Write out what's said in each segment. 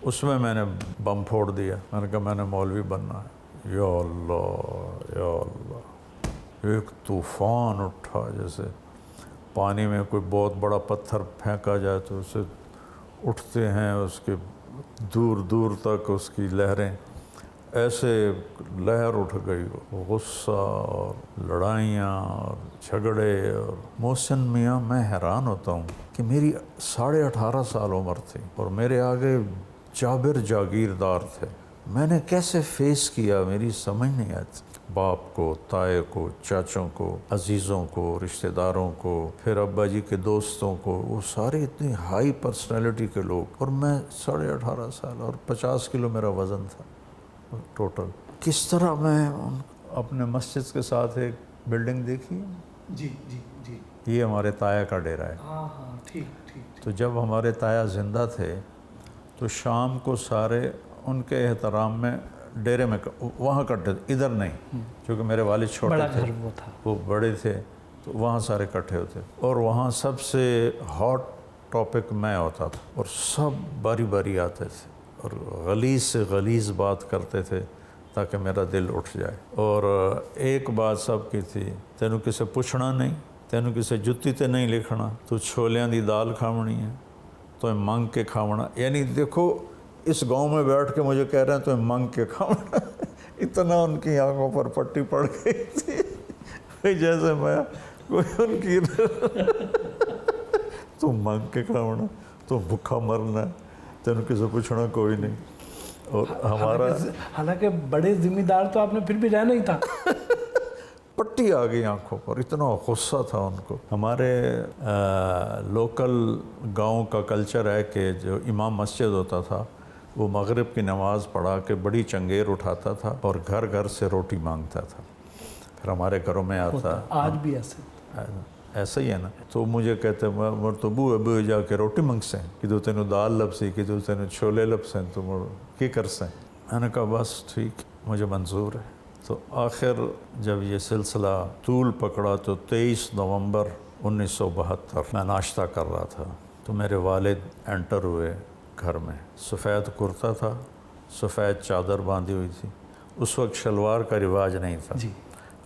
اس میں نے بم پھوڑ دیا. میں نے کہا میں نے مولوی بننا ہے. یا اللہ یا اللہ، ایک طوفان اٹھا، جیسے پانی میں کوئی بہت بڑا پتھر پھینکا جائے تو اسے اٹھتے ہیں اس کے دور دور تک اس کی لہریں، ایسے لہر اٹھ گئی. غصہ اور لڑائیاں اور جھگڑے. اور محسن میاں میں حیران ہوتا ہوں کہ میری 18.5 سال عمر تھی اور میرے آگے جابر جاگیردار تھے. میں نے کیسے فیس کیا میری سمجھ نہیں آتی. باپ کو، تائے کو، چاچوں کو، عزیزوں کو، رشتہ داروں کو، پھر ابا جی کے دوستوں کو، وہ سارے اتنی ہائی پرسنالٹی کے لوگ، اور میں 18.5 سال اور 50 کلو میرا وزن تھا ٹوٹل. کس طرح میں اپنے مسجد کے ساتھ ایک بلڈنگ دیکھی. جی جی جی، یہ ہمارے تایا کا ڈیرا ہے. ہاں ہاں، ٹھیک ٹھیک. تو جب ہمارے تایا زندہ تھے تو شام کو سارے ان کے احترام میں ڈیرے میں وہاں کٹھے، ادھر نہیں، کیونکہ میرے والد چھوٹے بڑا تھے، گھر وہ تھا، وہ بڑے تھے، تو وہاں سارے اکٹھے ہوتے. اور وہاں سب سے ہاٹ ٹاپک میں ہوتا تھا اور سب باری باری آتے تھے اور غلیظ سے غلیظ بات کرتے تھے تاکہ میرا دل اٹھ جائے. اور ایک بات سب کی تھی، تینوں کسے پوچھنا نہیں، تینوں کسے جتی تے نہیں لکھنا، تو چھولیاں دی دال کھاونی ہے تو منگ کے کھاونا. یعنی دیکھو اس گاؤں میں بیٹھ کے مجھے کہہ رہے ہیں تو منگ کے کھاونا. اتنا ان کی آنکھوں پر پٹی پڑ گئی تھی جیسے میں کوئی ان کی تو منگ کے کھاونا، تو بھوکا مرنا ہے، تینوں کسے پوچھنا کوئی نہیں. اور ہمارا حالانکہ بڑے ذمہ دار تو آپ نے پھر بھی رہنا ہی تھا. پٹی آ گئی آنکھوں پر، اتنا غصہ تھا ان کو. ہمارے لوکل گاؤں کا کلچر ہے کہ جو امام مسجد ہوتا تھا وہ مغرب کی نماز پڑھا کے بڑی چنگیر اٹھاتا تھا اور گھر گھر سے روٹی مانگتا تھا. پھر ہمارے گھروں میں آتا، آج بھی ایسے ایسا ہی ہے نا. تو مجھے کہتے مر تو ابو جا کے روٹی منگسیں کہ تو تینوں دال لپسی، کہ تو تینوں چھولے لپسیں، تو مڑ کی کرسیں. میں نے کہا بس ٹھیک، مجھے منظور ہے. تو آخر جب یہ سلسلہ طول پکڑا تو 23 نومبر 1972 میں ناشتہ کر رہا تھا تو میرے والد انٹر ہوئے گھر میں. سفید کرتا تھا، سفید چادر باندھی ہوئی تھی. اس وقت شلوار کا رواج نہیں تھا. جی،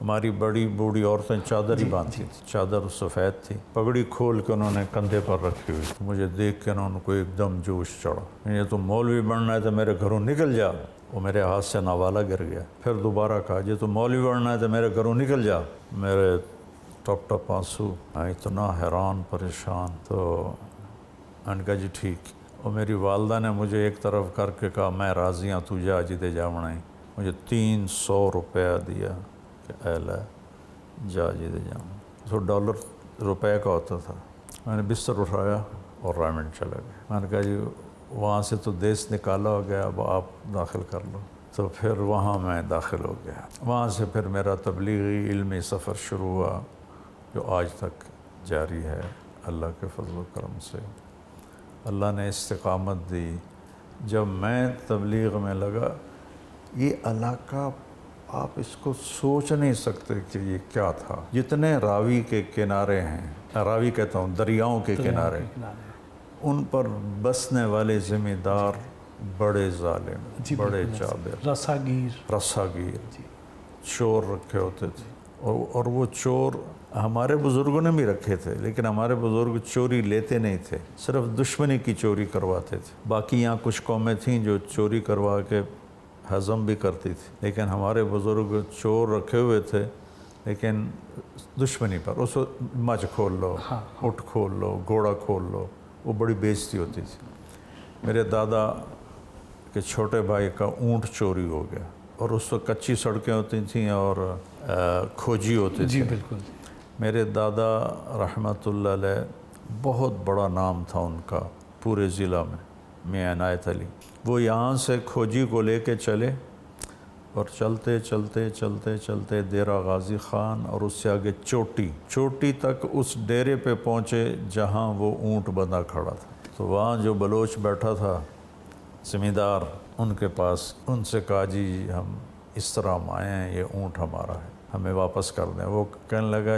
ہماری بڑی بوڑھی عورتیں چادر ہی باندھتی تھیں. چادر سفید تھی، پگڑی کھول کے انہوں نے کندھے پر رکھی ہوئی تھی. مجھے دیکھ کے انہوں کو ایک دم جوش چڑھا. یہ تو مولوی بننا ہے تو میرے گھروں نکل جا. وہ میرے ہاتھ سے نوالا گر گیا. پھر دوبارہ کہا یہ تو مولوی بننا ہے تو میرے گھروں نکل جا. میرے ٹپ ٹپ آنسو، میں اتنا حیران پریشان. تو میں نے کہا جی ٹھیک. اور میری والدہ نے مجھے ایک طرف کر کے کہا میں راضی ہوں، تو جا جدے جا بنائی. مجھے 300 روپیہ دیا کہ اے لے جا جدے جا. $100 روپے کا ہوتا تھا. میں نے بستر اٹھایا اور رائمنڈ چلا گیا. میں نے کہا جی وہاں سے تو دیس نکالا ہو گیا، اب آپ داخل کر لو. تو پھر وہاں میں داخل ہو گیا. وہاں سے پھر میرا تبلیغی علمی سفر شروع ہوا جو آج تک جاری ہے اللہ کے فضل و کرم سے. اللہ نے استقامت دی. جب میں تبلیغ میں لگا، یہ علاقہ آپ اس کو سوچ نہیں سکتے کہ یہ کیا تھا. جتنے راوی کے کنارے ہیں، راوی کہتا ہوں دریاؤں کے کنارے، ان پر بسنے والے ذمہ دار بڑے ظالم، بڑے جابر، رساگیر، چور رکھے ہوتے تھے. اور وہ چور ہمارے بزرگوں نے بھی رکھے تھے، لیکن ہمارے بزرگ چوری لیتے نہیں تھے، صرف دشمنی کی چوری کرواتے تھے. باقی یہاں کچھ قومیں تھیں جو چوری کروا کے ہضم بھی کرتی تھی، لیکن ہمارے بزرگ چور رکھے ہوئے تھے لیکن دشمنی پر. اس مجھ کھول لو، اٹھ کھول لو، گھوڑا کھول لو، وہ بڑی بےزتی ہوتی تھی. میرے دادا کے چھوٹے بھائی کا اونٹ چوری ہو گیا، اور اس وقت کچی سڑکیں ہوتی تھیں اور کھوجی ہوتے تھے. جی بالکل. میرے دادا رحمۃ اللہ علیہ بہت بڑا نام تھا ان کا پورے ضلع میں، میاں عنایت علی. وہ یہاں سے کھوجی کو لے کے چلے اور چلتے چلتے چلتے چلتے ڈیرہ غازی خان اور اس سے آگے چوٹی تک اس ڈیرے پہ پہنچے جہاں وہ اونٹ بندھا کھڑا تھا. تو وہاں جو بلوچ بیٹھا تھا زمیندار، ان کے پاس ان سے کہا جی ہم اس طرح ہم آئے ہیں، یہ اونٹ ہمارا ہے، ہمیں واپس کر دیں. وہ کہنے لگا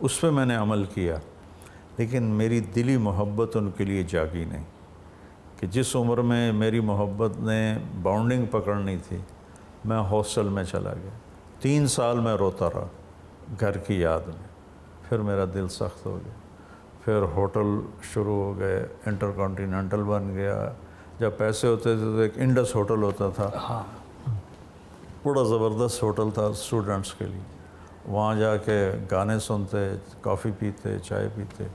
اس پہ میں نے عمل کیا، لیکن میری دلی محبت ان کے لیے جاگی نہیں کہ جس عمر میں میری محبت نے باؤنڈنگ پکڑنی تھی میں ہاسٹل میں چلا گیا۔ 3 سال میں روتا رہا گھر کی یاد میں، پھر میرا دل سخت ہو گیا، پھر ہوٹل شروع ہو گئے، انٹر کانٹیننٹل بن گیا، جب پیسے ہوتے تھے تو ایک انڈس ہوٹل ہوتا تھا، ہاں بڑا زبردست ہوٹل تھا اسٹوڈنٹس کے لیے، وہاں جا کے گانے سنتے، کافی پیتے، چائے پیتے۔